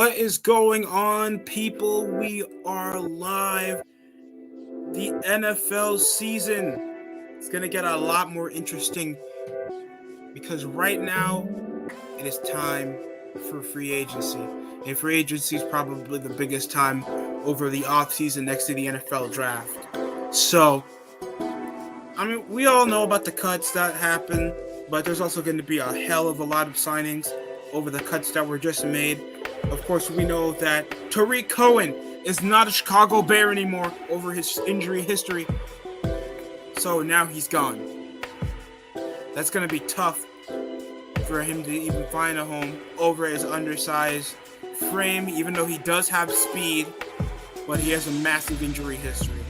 What is going on, people? We are live. The NFL season is going to get a lot more interesting because right now it is time for free agency. And free agency is probably the biggest time over the offseason next to the NFL draft. So, we all know about the cuts that happen, but there's also going to be a hell of a lot of signings over the cuts that were just made. Of course, we know that Tariq Cohen is not a Chicago Bear anymore over his injury history. So now he's gone. That's going to be tough for him to even find a home over his undersized frame, even though he does have speed, but he has a massive injury history.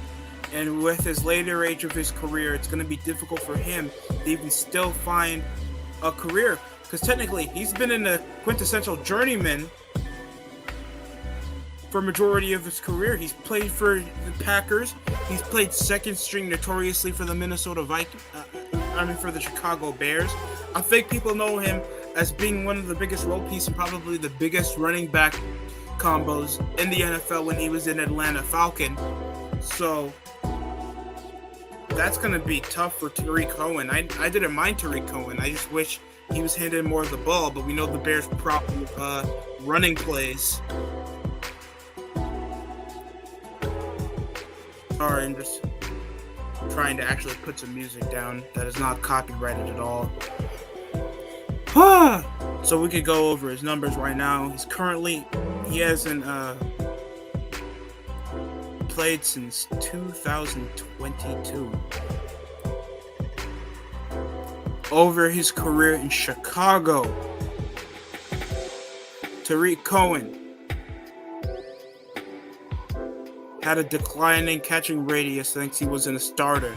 And with his later age of his career, it's going to be difficult for him to even still find a career. Because technically, he's been in the quintessential journeyman for majority of his career. He's played for the Packers. He's played second string notoriously for the for the Chicago Bears. I think people know him as being one of the biggest role pieces and probably the biggest running back combos in the NFL when he was in Atlanta Falcon. So that's going to be tough for Tariq Cohen. I didn't mind Tariq Cohen. I just wish he was handed more of the ball, but we know the Bears' problem running plays. Sorry, I'm just trying to actually put some music down that is not copyrighted at all. So we could go over his numbers right now. He hasn't played since 2022. Over his career in Chicago, Tariq Cohen had a declining catching radius since he was in a starter.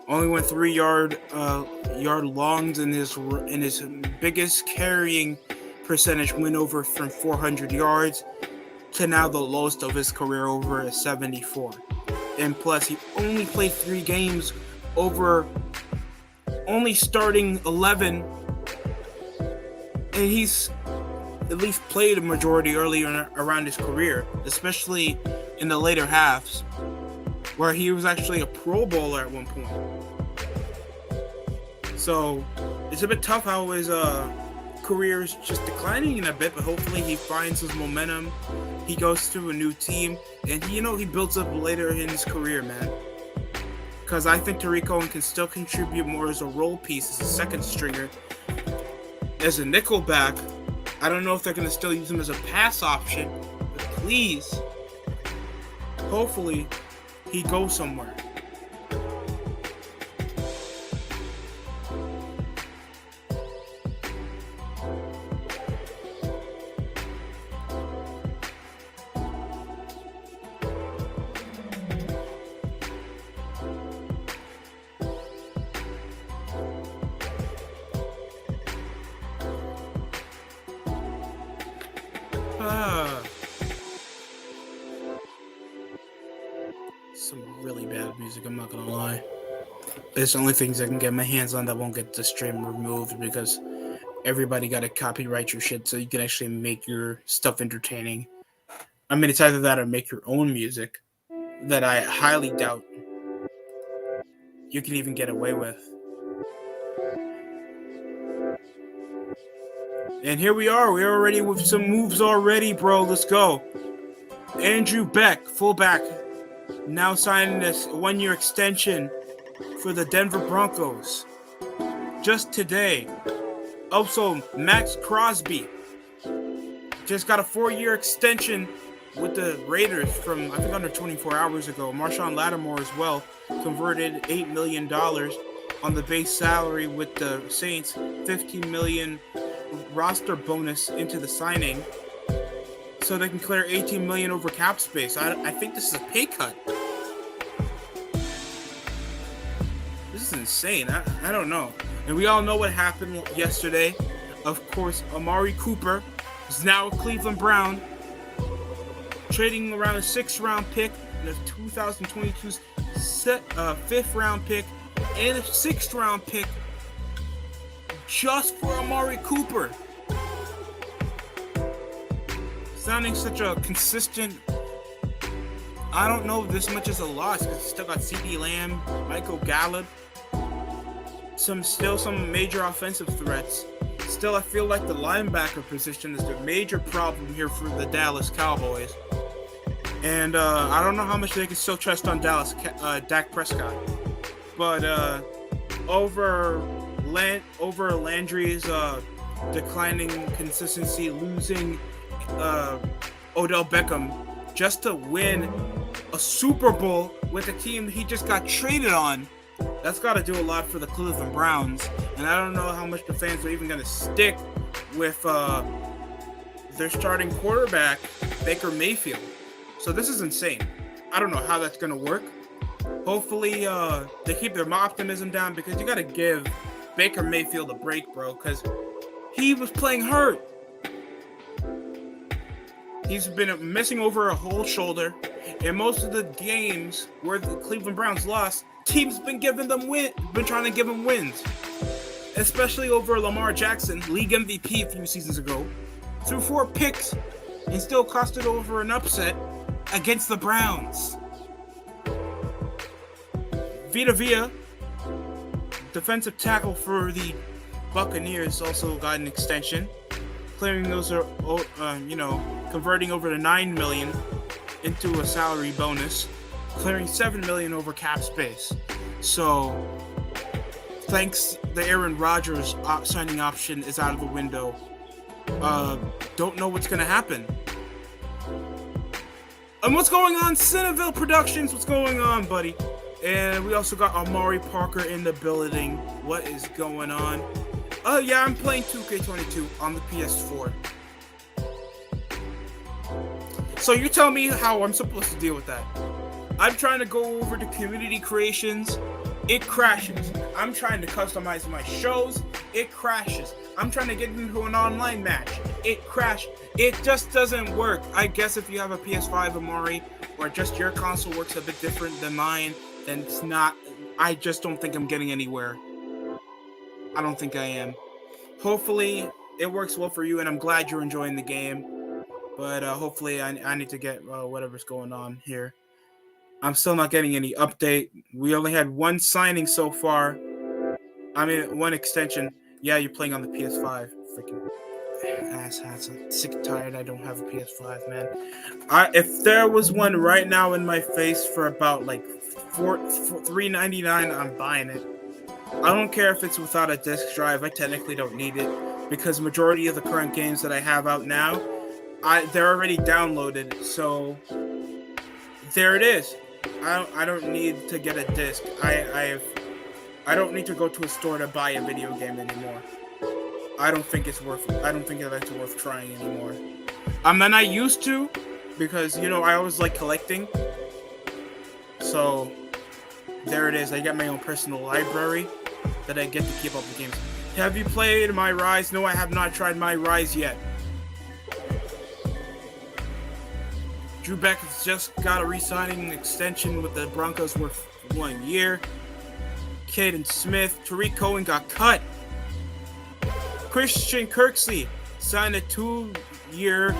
Only went 3 yard longs in his biggest carrying percentage went over from 400 yards to now the lowest of his career over a 74. And plus, he only played 3 games over only starting 11, and he's at least played a majority earlier around his career, especially in the later halves, where he was actually a Pro Bowler at one point. So it's a bit tough how his career is just declining in a bit, but hopefully he finds his momentum. He goes to a new team, and he builds up later in his career, man. Because I think Tariq Cohen can still contribute more as a role piece, as a second stringer, as a nickel back. I don't know if they're going to still use him as a pass option, but please, hopefully, he goes somewhere. Some really bad music, I'm not gonna lie. It's the only things I can get my hands on that won't get the stream removed, because everybody gotta copyright your shit so you can actually make your stuff entertaining. I mean, it's either that or make your own music, that I highly doubt you can even get away with. And here we are. We're already with some moves already, bro. Let's go. Andrew Beck, fullback, now signing this 1-year extension for the Denver Broncos just today. Also, Max Crosby just got a 4-year extension with the Raiders from, I think, under 24 hours ago. Marshawn Lattimore as well converted $8 million on the base salary with the Saints, $15 million roster bonus into the signing, so they can clear $18 million over cap space. I think this is a pay cut. This is insane. I don't know. And we all know what happened yesterday. Of course, Amari Cooper is now a Cleveland Brown, trading around a 6th-round pick and a 2022's 5th-round pick and a 6th-round pick just for Amari Cooper. sounding such a consistent. I don't know if this much is a loss because you still got CeeDee Lamb, Michael Gallup, some major offensive threats. Still, I feel like the linebacker position is the major problem here for the Dallas Cowboys. And I don't know how much they can still trust on Dak Prescott. But over Landry's declining consistency, losing Odell Beckham just to win a Super Bowl with a team he just got traded on, that's got to do a lot for the Cleveland Browns. And I don't know how much the fans are even going to stick with their starting quarterback, Baker Mayfield. So this is insane. I don't know how that's going to work. Hopefully they keep their optimism down, because you got to give Baker Mayfield a break, bro, because he was playing hurt. He's been missing over a whole shoulder. And most of the games where the Cleveland Browns lost, teams been trying to give him wins. Especially over Lamar Jackson, league MVP a few seasons ago, threw 4 picks and still costed over an upset against the Browns. Vita Vea, defensive tackle for the Buccaneers, also got an extension. Clearing those are, converting over to $9 million into a salary bonus, clearing $7 million over cap space. So, thanks, the Aaron Rodgers signing option is out of the window. Don't know what's gonna happen. And what's going on, Cineville Productions? What's going on, buddy? And we also got Amari Parker in the building. What is going on? Oh yeah, I'm playing 2K22 on the PS4. So you tell me how I'm supposed to deal with that. I'm trying to go over to community creations. It crashes. I'm trying to customize my shows. It crashes. I'm trying to get into an online match. It crashes. It just doesn't work. I guess if you have a PS5, Amari, or just your console works a bit different than mine, then it's not. I just don't think I'm getting anywhere. I don't think I am. Hopefully, it works well for you, and I'm glad you're enjoying the game. But hopefully, I need to get whatever's going on here. I'm still not getting any update. We only had one signing so far. I mean, one extension. Yeah, you're playing on the PS5. Freaking asshats. I'm sick and tired. I don't have a PS5, man. If there was one right now in my face for about like $3.99, I'm buying it. I don't care if it's without a disc drive. I technically don't need it, because majority of the current games that I have out now, they're already downloaded. So there it is. I don't need to get a disc. I don't need to go to a store to buy a video game anymore. I don't think that's worth trying anymore. And I used to, because I always like collecting. So there it is. I got my own personal library that I get to keep up the games. Have you played My Rise? No, I have not tried My Rise yet. Drew Beck has just got a re-signing extension with the Broncos worth 1 year. Caden Smith, Tariq Cohen got cut. Christian Kirksey signed a 2-year,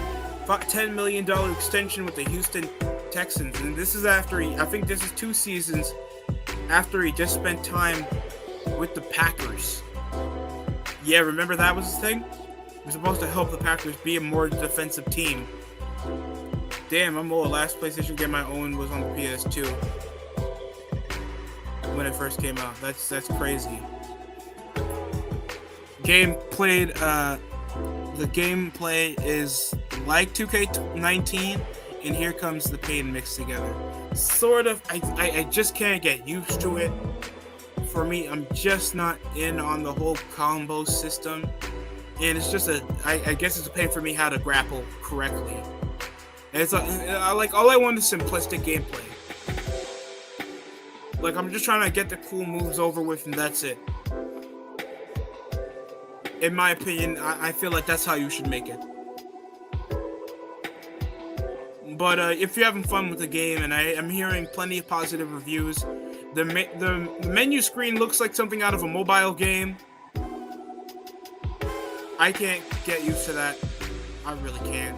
$10 million extension with the Houston Texans. And this is after I think this is 2 seasons after he just spent time with the Packers. Yeah, remember that was his thing? He was supposed to help the Packers be a more defensive team. Damn, I'm old. Last PlayStation game I owned was on the PS2 when it first came out. That's crazy. The gameplay is like 2K19, and here comes the pain mixed together. Sort of. I just can't get used to it. For me, I'm just not in on the whole combo system, and it's just I guess it's a pain for me how to grapple correctly. And it's like all I want is simplistic gameplay. Like, I'm just trying to get the cool moves over with, and that's it. In my opinion, I feel like that's how you should make it. But if you're having fun with the game, and I'm hearing plenty of positive reviews, the menu screen looks like something out of a mobile game. I can't get used to that. I really can't.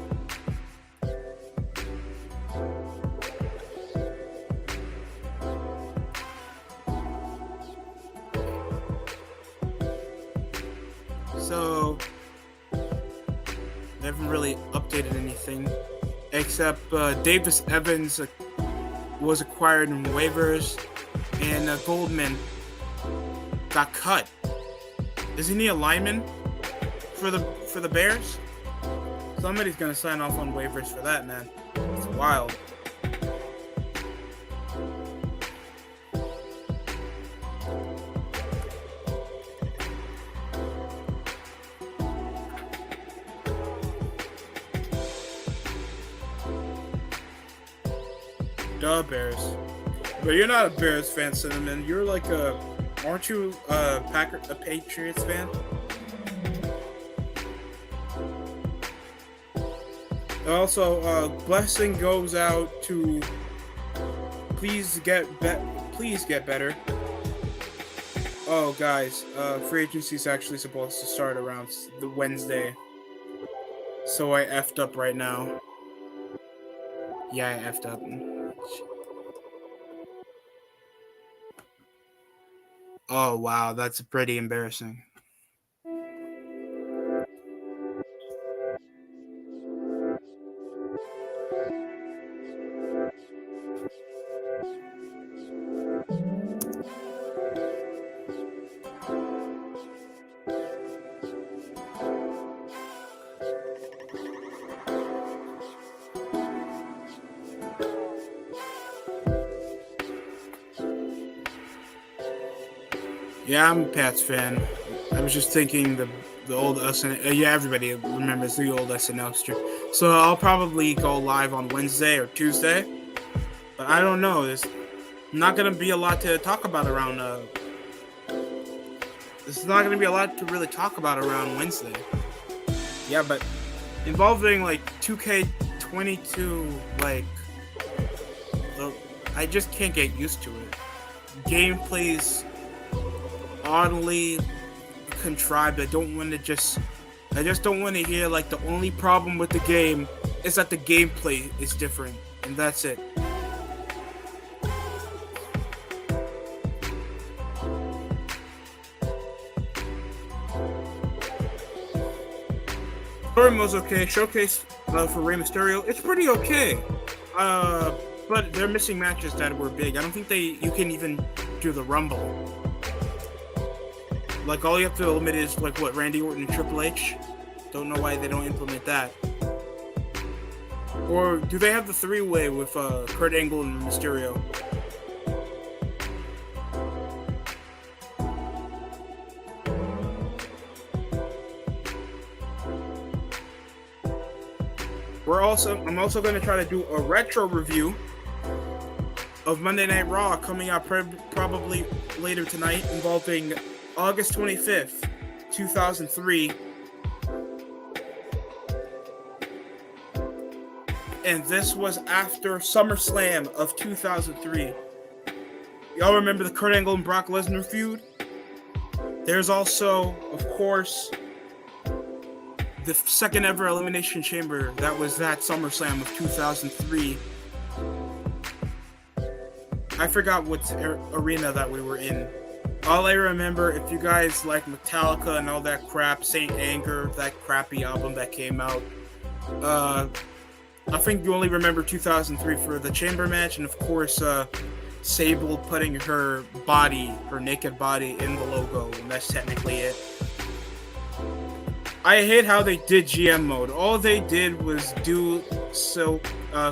So they haven't really updated anything, except Davis Evans was acquired in waivers, and Goldman got cut. Isn't he a lineman for the Bears? Somebody's gonna sign off on waivers for that, man. It's wild. Duh, Bears. But you're not a Bears fan, Cinnamon. You're like aren't you a Patriots fan? Also, blessing goes out to please get better. Oh, guys, free agency is actually supposed to start around the Wednesday, so I effed up right now. Yeah, I effed up. Oh wow, that's pretty embarrassing. Yeah, I'm a Pats fan. I was just thinking the old SNL. Yeah, everybody remembers the old SNL strip. So I'll probably go live on Wednesday or Tuesday. But I don't know. There's not gonna be a lot to talk about around. There's not gonna be a lot to really talk about around Wednesday. Yeah, but involving like 2K22, like I just can't get used to it. Gameplay's oddly contrived. I just don't want to hear like the only problem with the game is that the gameplay is different, and that's it. Story mode's okay. Showcase for Rey Mysterio, it's pretty okay. But they're missing matches that were big. I don't think you can even do the Rumble. Like, all you have to limit is, like, what, Randy Orton and Triple H? Don't know why they don't implement that. Or do they have the three-way with Kurt Angle and Mysterio? I'm also going to try to do a retro review of Monday Night Raw coming out probably later tonight, involving August 25th, 2003. And this was after SummerSlam of 2003. Y'all remember the Kurt Angle and Brock Lesnar feud? There's also, of course, the second ever Elimination Chamber. That was that SummerSlam of 2003. I forgot what arena that we were in. All I remember, if you guys like Metallica and all that crap, Saint Anger, that crappy album that came out, I think you only remember 2003 for the Chamber match, and of course, Sable putting her naked body in the logo, and that's technically it. I hate how they did GM mode. All they did was do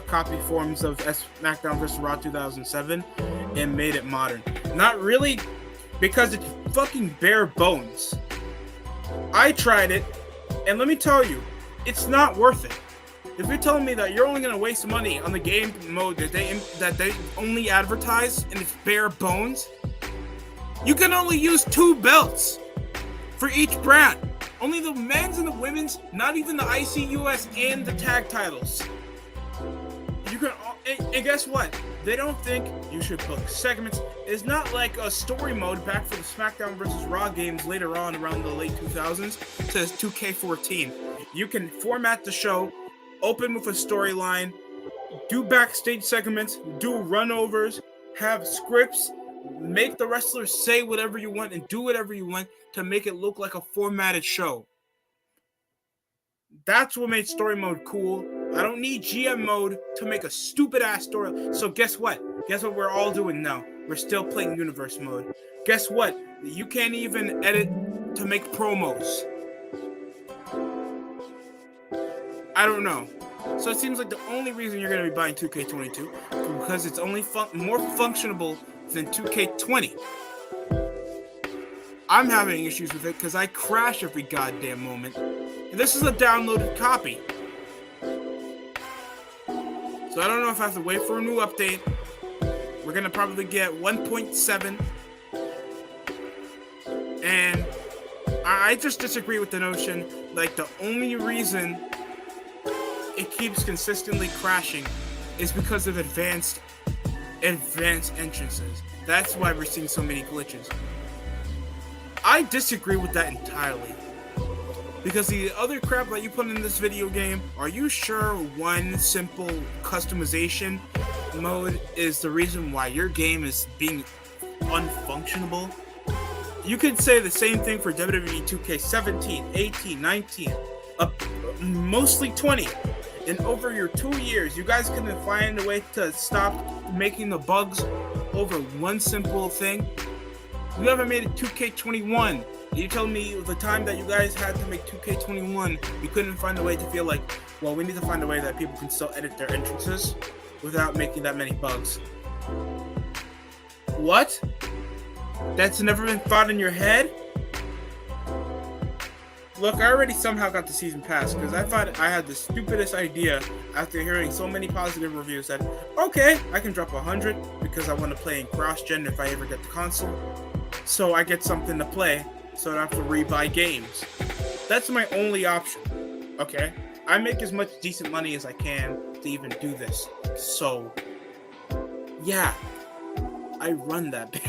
copy forms of SmackDown vs. Raw 2007 and made it modern. Not really, because it's fucking bare bones. I tried it, and let me tell you, it's not worth it. If you're telling me that you're only going to waste money on the game mode that they only advertise and it's bare bones, you can only use 2 belts for each brand. Only the men's and the women's, not even the ICUS and the tag titles. You can, and guess what? They don't think you should book segments. It's not like a story mode back for the SmackDown vs. Raw games later on around the late 2000s. It says 2K14. You can format the show, open with a storyline, do backstage segments, do runovers, have scripts, Make the wrestlers say whatever you want and do whatever you want to make it look like a formatted show. That's what made story mode cool. I don't need GM mode to make a stupid ass story. So guess what? Guess what we're all doing now? We're still playing universe mode. Guess what? You can't even edit to make promos. I don't know. So it seems like the only reason you're going to be buying 2K22 because it's only more functional than 2K20. I'm having issues with it because I crash every goddamn moment. And this is a downloaded copy. So I don't know if I have to wait for a new update. We're going to probably get 1.7. And I just disagree with the notion, like, the only reason it keeps consistently crashing is because of advanced entrances. That's why we're seeing so many glitches. I disagree with that entirely. Because the other crap that you put in this video game, are you sure one simple customization mode is the reason why your game is being unfunctionable? You could say the same thing for WWE 2K17, 18, 19, mostly 20. And over your 2 years, you guys couldn't find a way to stop making the bugs over one simple thing. You haven't made it 2K21. You tell me the time that you guys had to make 2K21, you couldn't find a way to feel like, well, we need to find a way that people can still edit their entrances without making that many bugs. What? That's never been thought in your head? Look, I already somehow got the season pass because I thought I had the stupidest idea after hearing so many positive reviews that, okay, I can drop 100 because I want to play in cross-gen if I ever get the console. So I get something to play so I don't have to rebuy games. That's my only option, okay? I make as much decent money as I can to even do this. So, yeah, I run that.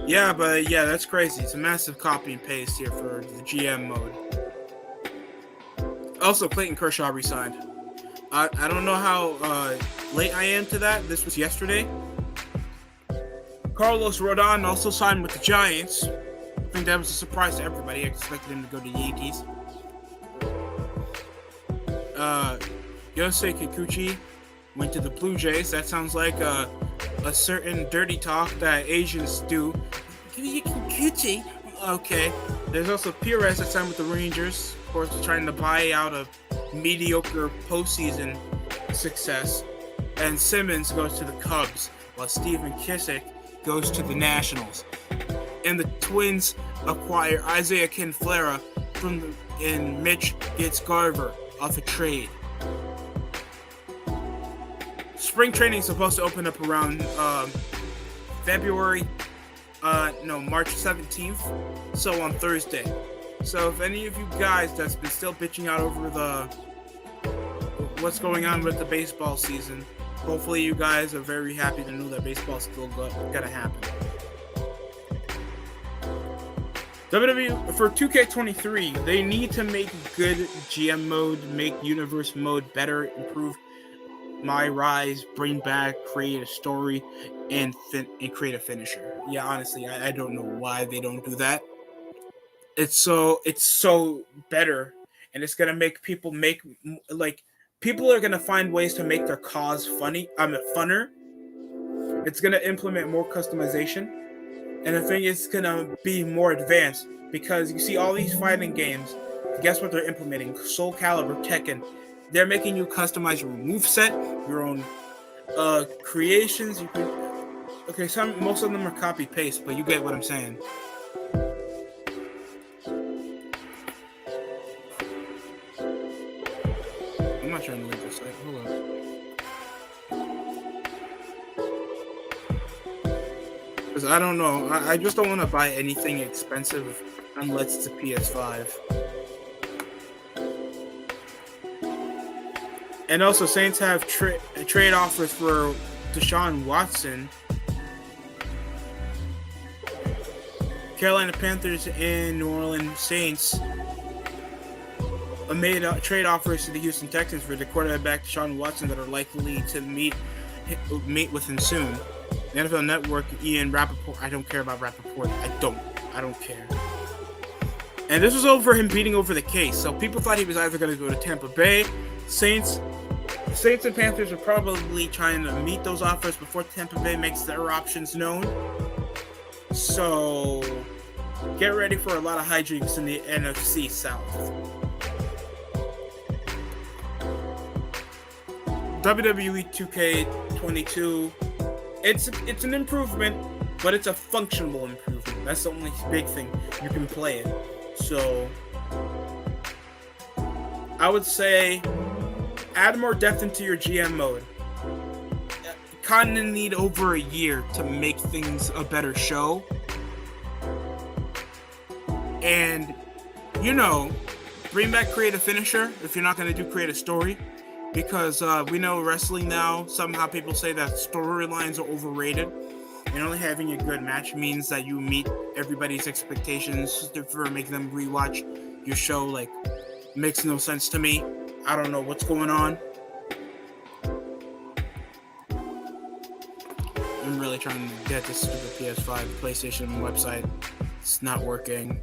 Yeah, but yeah, that's crazy. It's a massive copy and paste here for the GM mode. Also, Clayton Kershaw resigned. I don't know how late I am to that. This was yesterday. Carlos Rodon also signed with the Giants. I think that was a surprise to everybody. I expected him to go to the Yankees. Yosei Kikuchi went to the Blue Jays. That sounds like a certain dirty talk that Asians do. Kikuchi. Okay. There's also Perez that signed with the Rangers. Of course, trying to buy out a mediocre postseason success. And Simmons goes to the Cubs, while Steven Kissick goes to the Nationals. And the Twins acquire Isaiah Kinflera and Mitch gets Garver off a trade. Spring training is supposed to open up around March 17th, so on Thursday. So if any of you guys that's been still bitching out over what's going on with the baseball season, hopefully you guys are very happy to know that baseball's still gonna happen. WWE, for 2K23, they need to make good GM mode, make universe mode better, improve My Rise, bring back, create a story, and create a finisher. Yeah, honestly, I don't know why they don't do that. It's so better, and it's gonna make people people are gonna find ways to make their cause funner. It's gonna implement more customization, and I think it's gonna be more advanced because you see all these fighting games. Guess what they're implementing? Soul Calibur, Tekken. They're making you customize your moveset, your own creations. Most of them are copy paste, but you get what I'm saying. I'm not trying to leave this site. Hold on. Because I don't know. I just don't want to buy anything expensive unless it's a PS5. And also, Saints have trade offers for Deshaun Watson. Carolina Panthers and New Orleans Saints made trade offers to the Houston Texans for the quarterback Deshaun Watson that are likely to meet meet with him soon. The NFL Network, Ian Rappaport. I don't care about Rappaport. I don't care. And this was over him beating over the case. So people thought he was either going to go to Tampa Bay, Saints and Panthers are probably trying to meet those offers before Tampa Bay makes their options known. So get ready for a lot of hijinks in the NFC South. WWE 2K22, it's an improvement, but it's a functional improvement. That's the only big thing. You can play it. So I would say add more depth into your GM mode. Kind of need over a year to make things a better show. And, bring back Create a Finisher if you're not going to do Create a Story. Because we know wrestling now, somehow people say that storylines are overrated. And only having a good match means that you meet everybody's expectations for making them rewatch your show. Like, makes no sense to me. I don't know what's going on. I'm really trying to get this stupid PS5 PlayStation website. It's not working.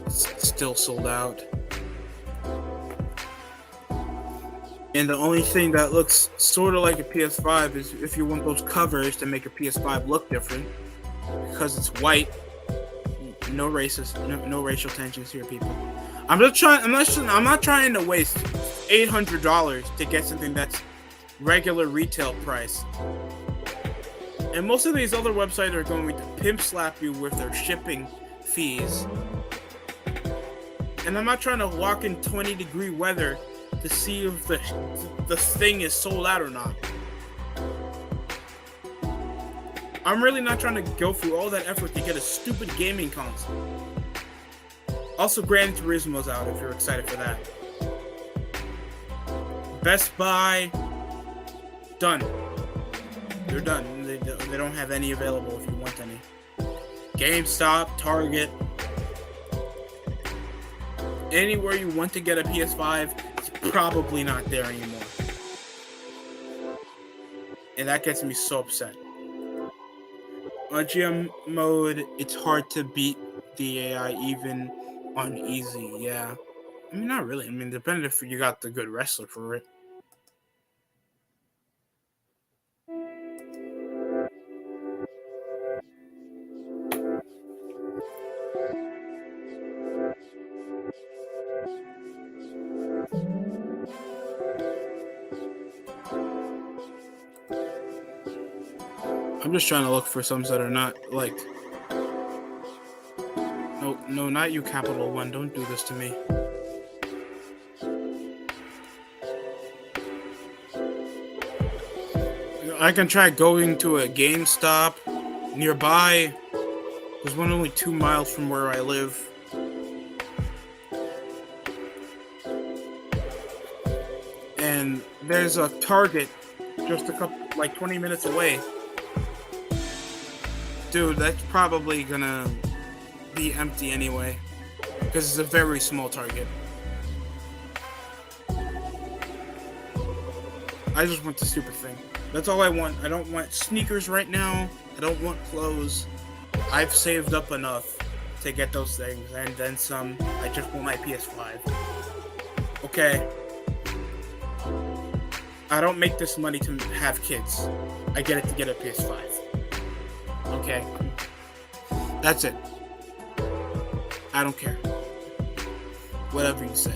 It's still sold out. And the only thing that looks sort of like a PS5 is if you want those covers to make your PS5 look different, because it's white. No racial tensions here, people. I'm not trying to waste $800 to get something that's regular retail price. And most of these other websites are going to pimp slap you with their shipping fees. And I'm not trying to walk in 20-degree weather to see if the thing is sold out or not. I'm really not trying to go through all that effort to get a stupid gaming console. Also, Gran Turismo's out if you're excited for that. Best Buy, done. You're done. They don't have any available if you want any. GameStop, Target, anywhere you want to get a PS5, it's probably not there anymore. And that gets me so upset. On GM mode, it's hard to beat the AI even on easy, yeah. I mean, not really. I mean, depending if you got the good wrestler for it. I'm just trying to look for some that are not, like... No, not you, Capital One. Don't do this to me. I can try going to a GameStop nearby. There's one only 2 miles from where I live. And there's a Target just a couple, like 20 minutes away. Dude, that's probably gonna be empty anyway, because it's a very small Target. I just want the stupid thing. That's all I want. I don't want sneakers right now. I don't want clothes. I've saved up enough to get those things, and then some. I just want my PS5. Okay. I don't make this money to have kids. I get it to get a PS5. Okay. That's it. I don't care. Whatever you say.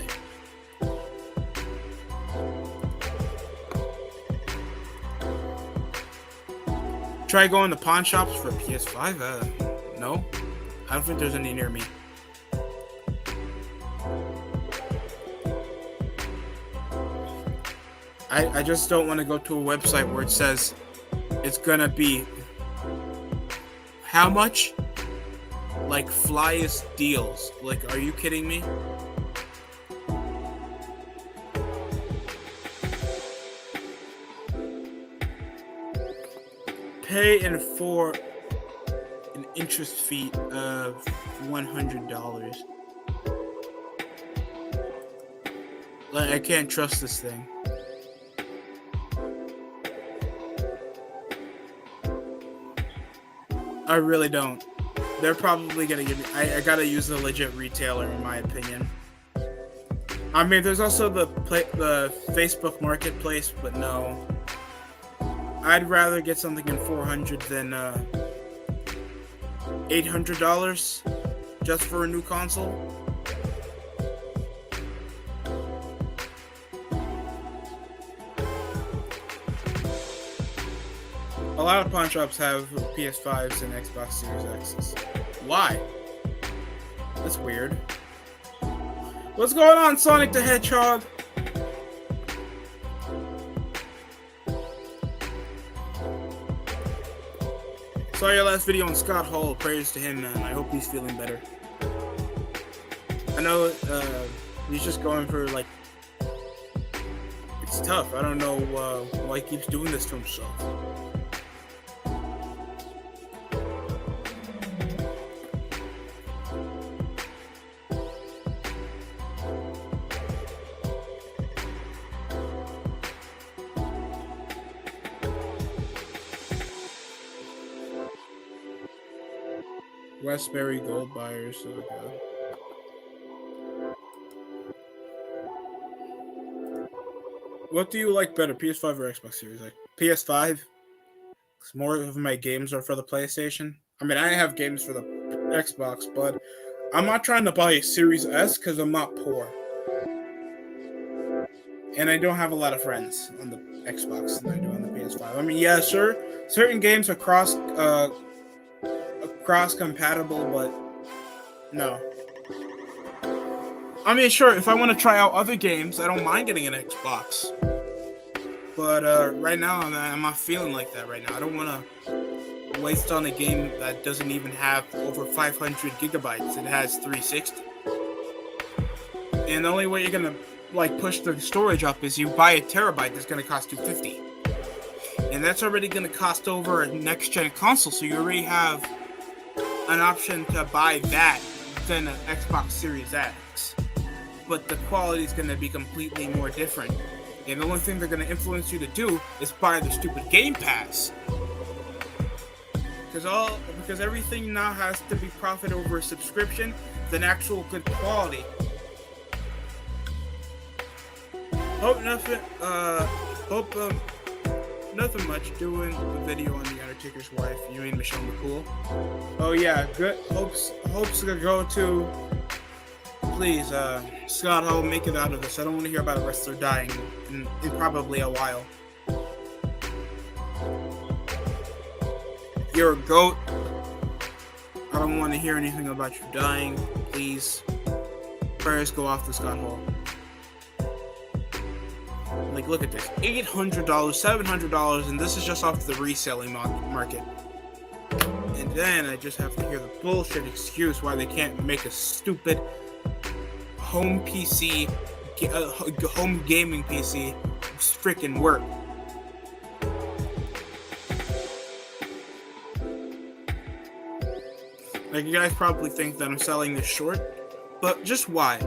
Try going to pawn shops for a PS5? No. I don't think there's any near me. I just don't want to go to a website where it says it's gonna be how much? Like flyest deals. Like, are you kidding me? Pay for an interest fee of $100. Like, I can't trust this thing. I really don't. They're probably gonna give me. I gotta use a legit retailer, in my opinion. I mean, there's also the Facebook Marketplace, but no. I'd rather get something in $400 than $800 just for a new console. A lot of pawn shops have PS5s and Xbox Series X's. Why? That's weird. What's going on, Sonic the Hedgehog? Saw your last video on Scott Hall. Prayers to him, man. I hope he's feeling better. I know he's just going for, like... It's tough. I don't know why he keeps doing this to himself. Westbury Gold Buyers. Okay. What do you like better, PS5 or Xbox Series? Like PS5, because more of my games are for the PlayStation. I mean, I have games for the Xbox, but I'm not trying to buy a Series S because I'm not poor, and I don't have a lot of friends on the Xbox than I do on the PS5. I mean, yeah, sure, certain games are cross compatible, but no. I mean, sure, if I want to try out other games, I don't mind getting an Xbox. But right now, I'm not feeling like that right now. I don't want to waste on a game that doesn't even have over 500 gigabytes. It has 360. And the only way you're going to like push the storage up is you buy a terabyte that's going to cost you $50. And that's already going to cost over a next-gen console, so you already have an option to buy that than an Xbox Series X. But the quality is going to be completely more different. And the only thing they're going to influence you to do is buy the stupid Game Pass. Because everything now has to be profit over a subscription than actual good quality. Nothing much. Doing the video on The Undertaker's wife. You mean Michelle McCool? Oh yeah, good. Hopes to go to. Please, Scott, I'll make it out of this. I don't want to hear about a wrestler dying in probably a while. You're a goat. I don't want to hear anything about you dying. Please. Prayers go off to Scott Hall. Like, look at this. $800, $700, and this is just off the reselling market. And then I just have to hear the bullshit excuse why they can't make a stupid home PC, home gaming PC freaking work. Like, you guys probably think that I'm selling this short, but just why?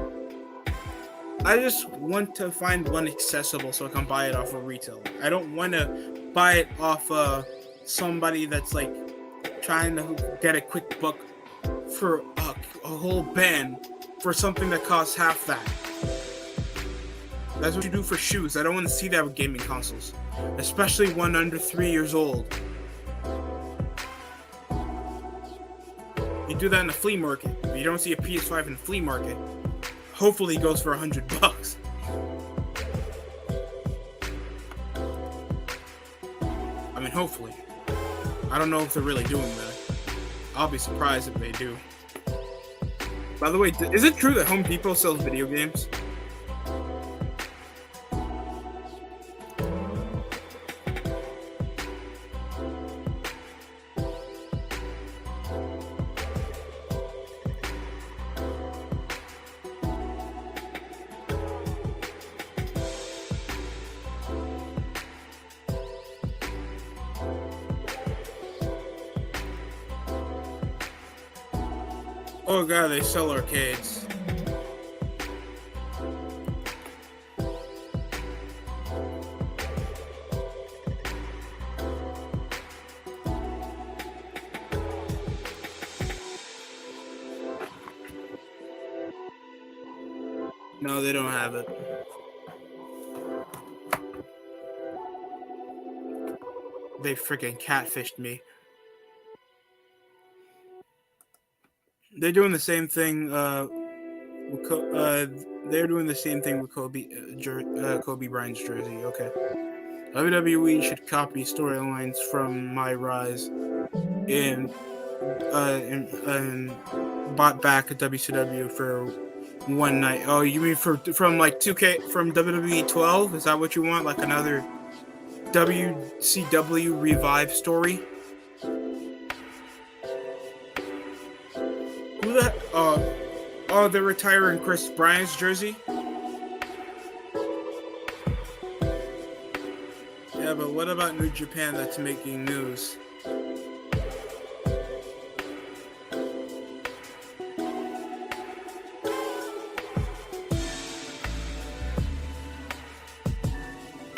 I just want to find one accessible so I can buy it off a retailer. I don't want to buy it off somebody that's like trying to get a quick buck for a whole band for something that costs half that. That's what you do for shoes. I don't want to see that with gaming consoles, especially one under 3 years old. You do that in the flea market. If you don't see a PS5 in the flea market, hopefully it goes for $100. I mean, hopefully. I don't know if they're really doing that. I'll be surprised if they do. By the way, is it true that Home Depot sells video games? Oh god, they sell arcades. No, they don't have it. They freaking catfished me. They're doing the same thing. They're doing the same thing with Kobe Bryant's jersey. Okay. WWE should copy storylines from My Rise and bought back a WCW for one night. Oh, you mean from like 2K from WWE 12? Is that what you want? Like another WCW revive story? Who the? Oh, they're retiring Chris Bryant's jersey. Yeah, but what about New Japan that's making news?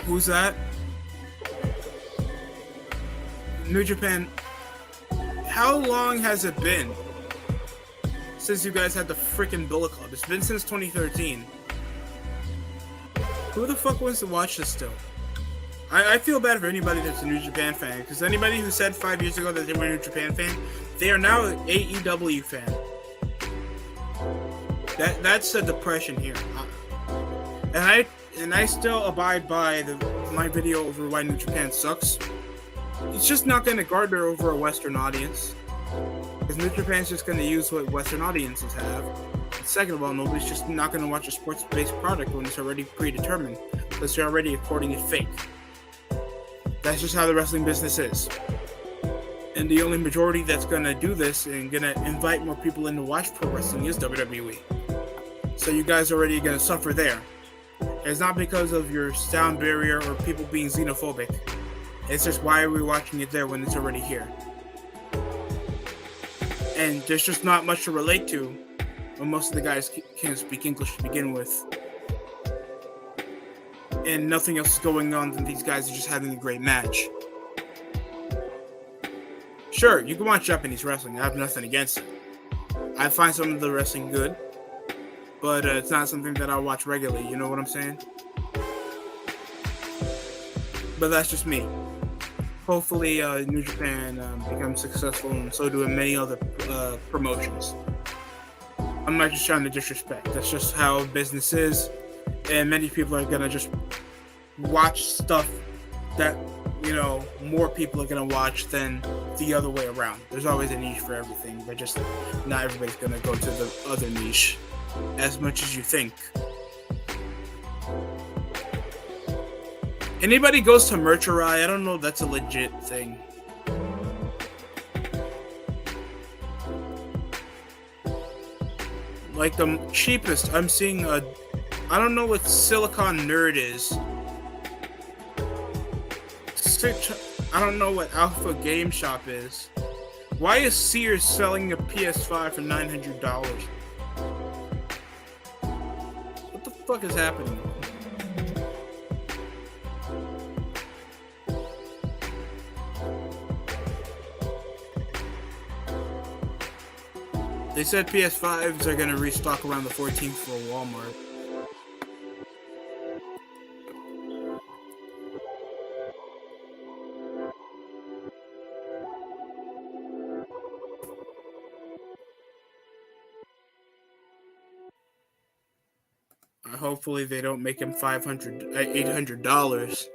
Who's that? New Japan. How long has it been since you guys had the freaking Bullet Club? It's been since 2013. Who the fuck wants to watch this still? I feel bad for anybody that's a New Japan fan, because anybody who said 5 years ago that they were a New Japan fan, they are now an AEW fan. That's the depression here. And I still abide by my video over why New Japan sucks. It's just not going to garner over a Western audience, because New Japan's just going to use what Western audiences have. And second of all, nobody's just not going to watch a sports-based product when it's already predetermined, because they're already according it fake. That's just how the wrestling business is. And the only majority that's going to do this and going to invite more people in to watch pro wrestling is WWE. So you guys are already going to suffer there. It's not because of your sound barrier or people being xenophobic. It's just, why are we watching it there when it's already here? And there's just not much to relate to when most of the guys can't speak English to begin with. And nothing else is going on than these guys are just having a great match. Sure, you can watch Japanese wrestling. I have nothing against it. I find some of the wrestling good, but it's not something that I'll watch regularly. You know what I'm saying? But that's just me. Hopefully, New Japan becomes successful, and so do many other promotions. I'm not just trying to disrespect. That's just how business is. And many people are going to just watch stuff that, more people are going to watch than the other way around. There's always a niche for everything, but just not everybody's going to go to the other niche as much as you think. Anybody goes to Mercherai? I don't know if that's a legit thing. Like the cheapest, I'm seeing I don't know what Silicon Nerd is. I don't know what Alpha Game Shop is. Why is Sears selling a PS5 for $900? What the fuck is happening? They said PS5s are gonna restock around the 14th for Walmart. Hopefully they don't make him $800.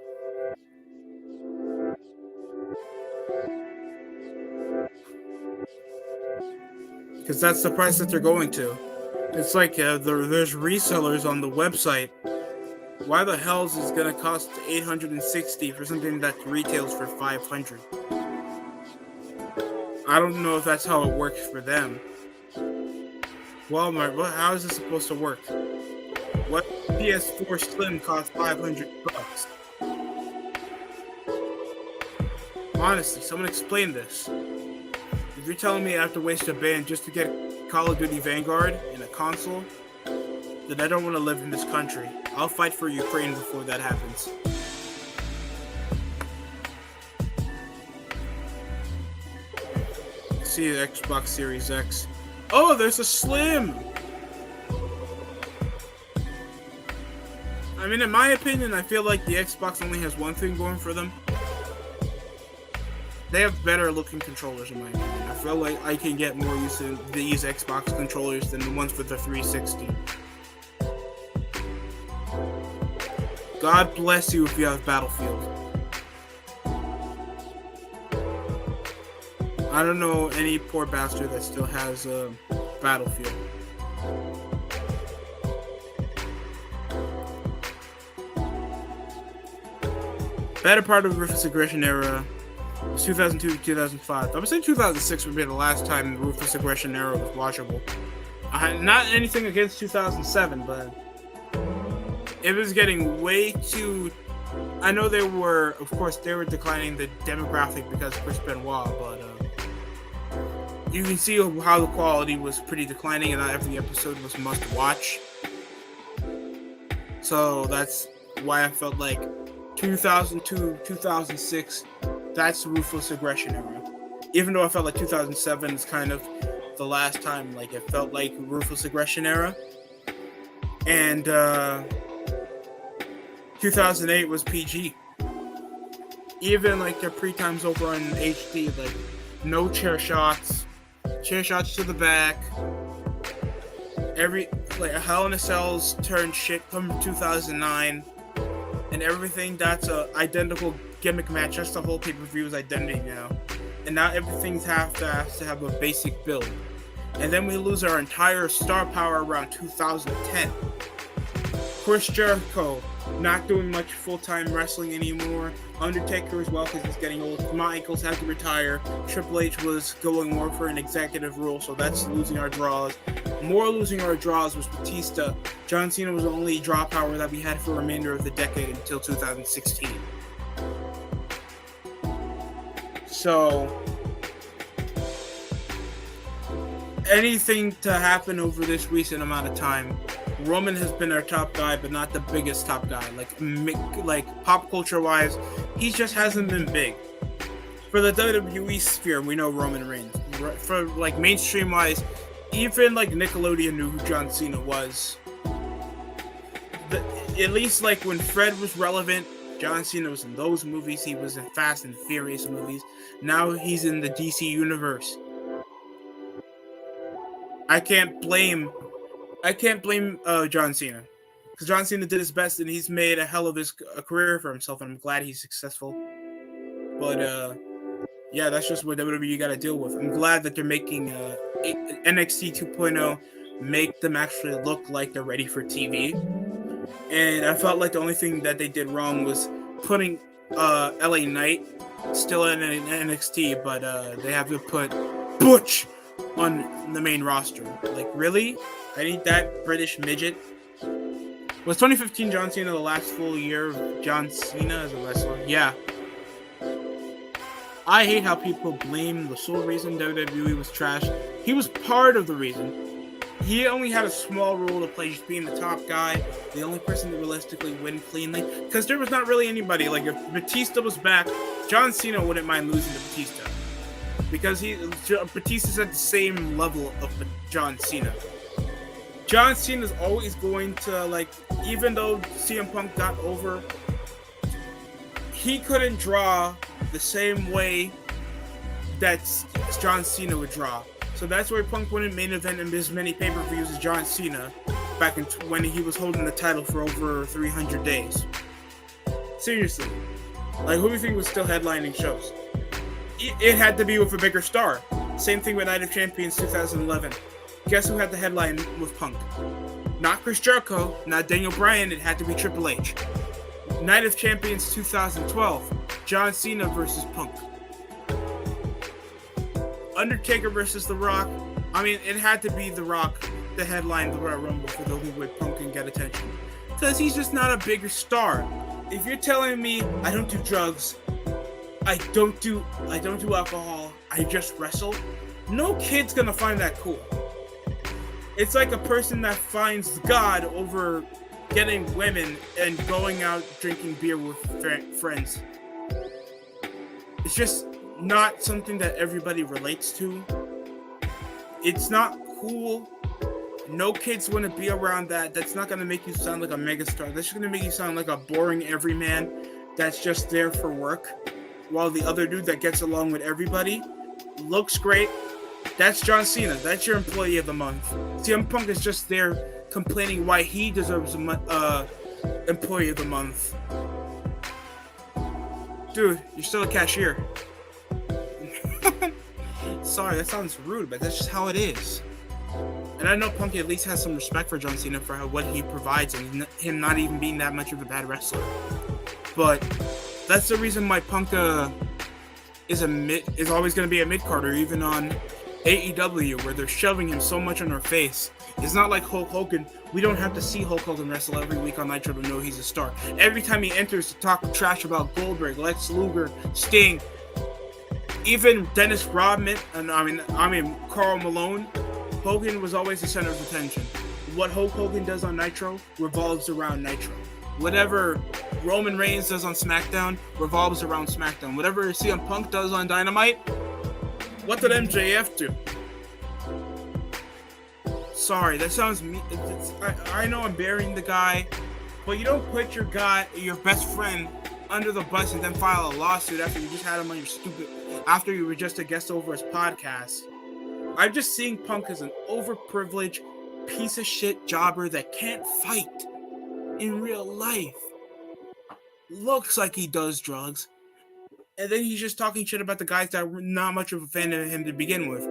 Because that's the price that they're going to. It's like there's resellers on the website. Why the hell is it going to cost $860 for something that retails for $500? I don't know if that's how it works for them. Walmart, how is this supposed to work? What PS4 Slim costs $500? Honestly, someone explain this. If you're telling me I have to waste a band just to get Call of Duty Vanguard in a console, then I don't want to live in this country. I'll fight for Ukraine before that happens. See the Xbox Series X. Oh, there's a Slim! I mean, in my opinion, I feel like the Xbox only has one thing going for them. They have better looking controllers, in my opinion. I feel like I can get more use to these Xbox controllers than the ones with the 360. God bless you if you have Battlefield. I don't know any poor bastard that still has Battlefield. Better part of Ruthless Aggression era was 2002 to 2005. I would say 2006 would be the last time the Ruthless Aggression era was watchable. Not anything against 2007, but it was getting way too... I know they were, of course, they were declining the demographic because of Chris Benoit, but you can see how the quality was pretty declining and not every episode was must-watch. So that's why I felt like 2002, 2006, that's the Ruthless Aggression era. Even though I felt like 2007 is kind of the last time, like, it felt like Ruthless Aggression era. And 2008 was PG. Even, like, their pre-times over on HD, like, no chair shots to the back. Like, Hell in a Cell's turned shit from 2009. And everything that's a identical gimmick match, just the whole pay-per-view's identity now. And now everything's has to have a basic build. And then we lose our entire star power around 2010. Chris Jericho not doing much full-time wrestling anymore. Undertaker as well, because he's getting old. Michaels had to retire. Triple H was going more for an executive role, so that's losing our draws. More losing our draws was Batista. John Cena was the only draw power that we had for the remainder of the decade until 2016. So, anything to happen over this recent amount of time, Roman has been our top guy, but not the biggest top guy. Like pop culture wise, he just hasn't been big. For the WWE sphere, we know Roman Reigns. For like mainstream wise, even like Nickelodeon knew who John Cena was. At least like when Fred was relevant, John Cena was in those movies. He was in Fast and Furious movies. Now he's in the DC universe. I can't blame John Cena, because John Cena did his best and he's made a hell of a career for himself, and I'm glad he's successful. But yeah, that's just what WWE got to deal with. I'm glad that they're making NXT 2.0 make them actually look like they're ready for TV. And I felt like the only thing that they did wrong was putting LA Knight still in NXT, but they have to put Butch on the main roster. Like, really? I need that British midget? Was 2015 John Cena the last full year of John Cena as a wrestler? Yeah. I hate how people blame the sole reason WWE was trash. He was part of the reason. He only had a small role to play, just being the top guy, the only person to realistically win cleanly. Because there was not really anybody. Like, if Batista was back, John Cena wouldn't mind losing to Batista. Because Batista's at the same level of John Cena. John Cena's always going to, like, even though CM Punk got over, he couldn't draw the same way that John Cena would draw. So that's why Punk wouldn't main event in as many pay-per-views as John Cena back in when he was holding the title for over 300 days. Seriously. Like, who do you think was still headlining shows? It had to be with a bigger star. Same thing with Night of Champions 2011. Guess who had the headline with Punk? Not Chris Jericho, not Daniel Bryan, it had to be Triple H. Night of Champions 2012, John Cena versus Punk. Undertaker versus The Rock. I mean, it had to be The Rock, the headline, the Royal Rumble, for the only way Punk can get attention. Because he's just not a bigger star. If you're telling me I don't do drugs, I don't do alcohol, I just wrestle, no kid's gonna find that cool. It's like a person that finds God over getting women and going out drinking beer with friends. It's just not something that everybody relates to. It's not cool No kids want to be around that. That's not going to make you sound like a megastar. That's just going to make you sound like a boring everyman that's just there for work. While the other dude that gets along with everybody looks great. That's John Cena. That's your employee of the month. CM Punk is just there complaining why he deserves employee of the month. Dude, you're still a cashier. Sorry, that sounds rude, but that's just how it is. And I know Punk at least has some respect for John Cena for what he provides and him not even being that much of a bad wrestler. But that's the reason why Punk is always going to be a mid-carder, even on AEW, where they're shoving him so much in our face. It's not like Hulk Hogan. We don't have to see Hulk Hogan wrestle every week on Nitro to know he's a star. Every time he enters to talk trash about Goldberg, Lex Luger, Sting, even Dennis Rodman, and I mean Karl Malone, Hogan was always the center of attention. What Hulk Hogan does on Nitro revolves around Nitro. Whatever Roman Reigns does on SmackDown revolves around SmackDown. Whatever CM Punk does on Dynamite, what did MJF do? Sorry, that sounds mean. I know I'm burying the guy, but you don't put your best friend, under the bus and then file a lawsuit after you just had him on after you were just a guest over his podcast. I'm just seeing Punk as an overprivileged piece of shit jobber that can't fight in real life. Looks like he does drugs. And then he's just talking shit about the guys that were not much of a fan of him to begin with.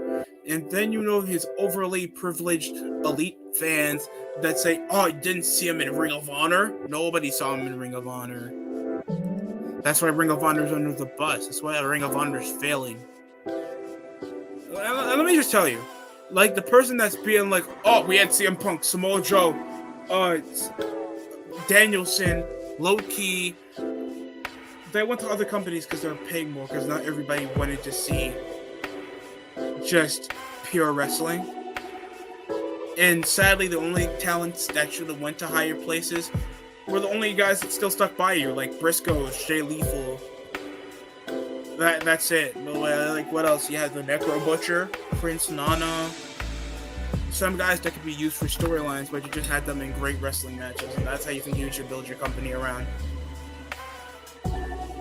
And then his overly privileged elite fans that say, oh, you didn't see him in Ring of Honor? Nobody saw him in Ring of Honor. That's why Ring of Honor is under the bus. That's why Ring of Honor is failing. Let me just tell you, like the person that's being like, oh, we had CM Punk, Samoa Joe, Danielson, Low Key. They went to other companies because they were paying more, because not everybody wanted to see just pure wrestling. And sadly, the only talents that should have went to higher places were the only guys that still stuck by you, like Briscoes, Jay Lethal. That's it. Like, what else? You had the Necro Butcher, Prince Nana. Some guys that could be used for storylines, but you just had them in great wrestling matches, and that's how you think you should build your company around.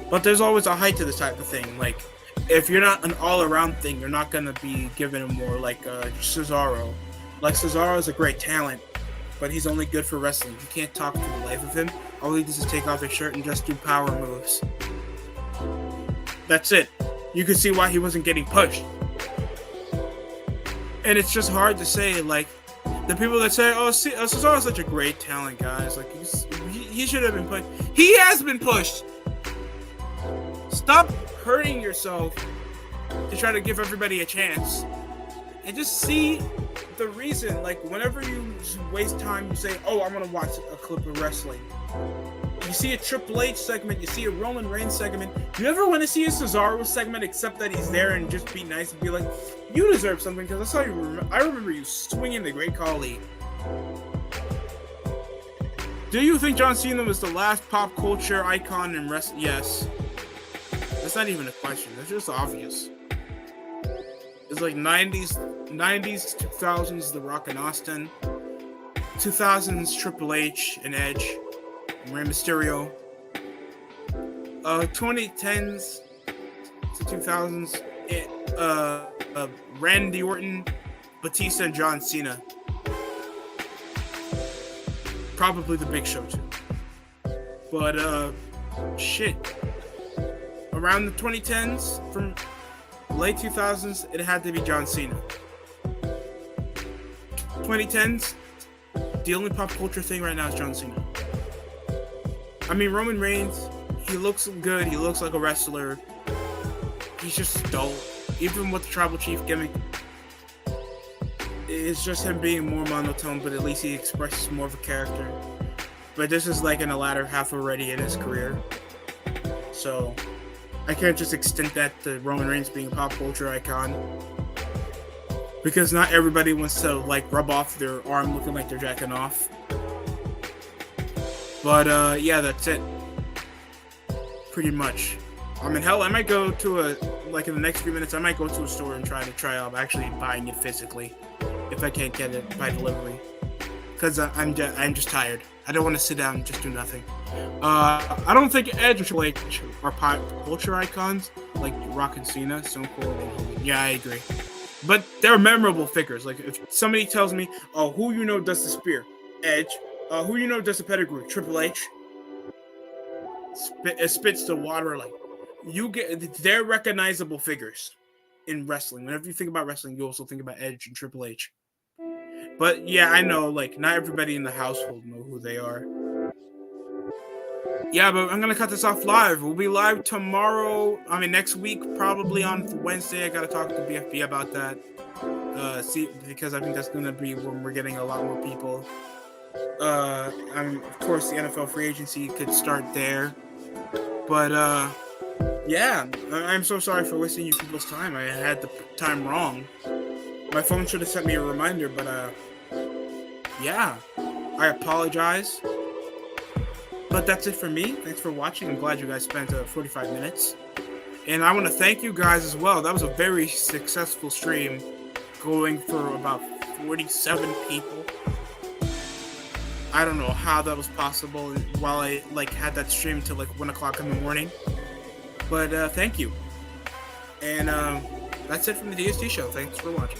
But there's always a height to this type of thing. Like, if you're not an all-around thing, you're not going to be given more like Cesaro. Like, Cesaro is a great talent, but he's only good for wrestling. You can't talk to the life of him. All he does is take off his shirt and just do power moves. That's it. You can see why he wasn't getting pushed. And it's just hard to say, like, the people that say, oh, Cesaro's such a great talent, guys. Like, he should have been pushed. He has been pushed! Stop hurting yourself to try to give everybody a chance. And just see the reason. Like, whenever you waste time, you say, oh, I'm going to watch a clip of wrestling. You see a Triple H segment, you see a Roman Reigns segment. You ever want to see a Cesaro segment except that he's there and just be nice and be like, you deserve something because I remember you swinging the Great Khali. Do you think John Cena was the last pop culture icon in wrestling? Yes. That's not even a question. That's just obvious. It's like 90s, 2000s, The Rock and Austin. 2000s, Triple H and Edge. Rey Mysterio. 2010s to 2000s, Randy Orton, Batista, and John Cena. Probably the Big Show too. But shit. Around the 2010s, from late 2000s, it had to be John Cena. 2010s, the only pop culture thing right now is John Cena. I mean, Roman Reigns, he looks good. He looks like a wrestler. He's just dull. Even with the Tribal Chief gimmick, it's just him being more monotone, but at least he expresses more of a character. But this is like in the latter half already in his career. So, I can't just extend that to Roman Reigns being a pop culture icon. Because not everybody wants to, like, rub off their arm looking like they're jacking off. But, yeah, that's it. Pretty much. I mean, hell, I might go to in the next few minutes, I might go to a store and try out actually buying it physically. if I can't get it by delivery, because I'm just tired. I don't want to sit down and just do nothing. I don't think Edge or Triple H are pop culture icons like Rock and Cena, Stone Cold, and Hogan. Yeah, I agree. But they're memorable figures. Like if somebody tells me, "Oh, who you know does the spear?" Edge. Who you know does the pedigree? Triple H. It spits the water like you get. They're recognizable figures in wrestling. Whenever you think about wrestling, you also think about Edge and Triple H. But yeah, I know, like, not everybody in the household know who they are. Yeah, but I'm gonna cut this off live. We'll be live tomorrow. I mean, next week, probably on Wednesday. I gotta talk to BFB about that. Because I think that's gonna be when we're getting a lot more people. Of course, the NFL free agency could start there. But yeah, I'm so sorry for wasting you people's time. I had the time wrong. My phone should have sent me a reminder, but yeah, I apologize. But that's it for me. Thanks for watching. I'm glad you guys spent 45 minutes. And I want to thank you guys as well. That was a very successful stream, going for about 47 people. I don't know how that was possible while I had that stream till 1 o'clock in the morning. But thank you. And that's it from the DST show. Thanks for watching.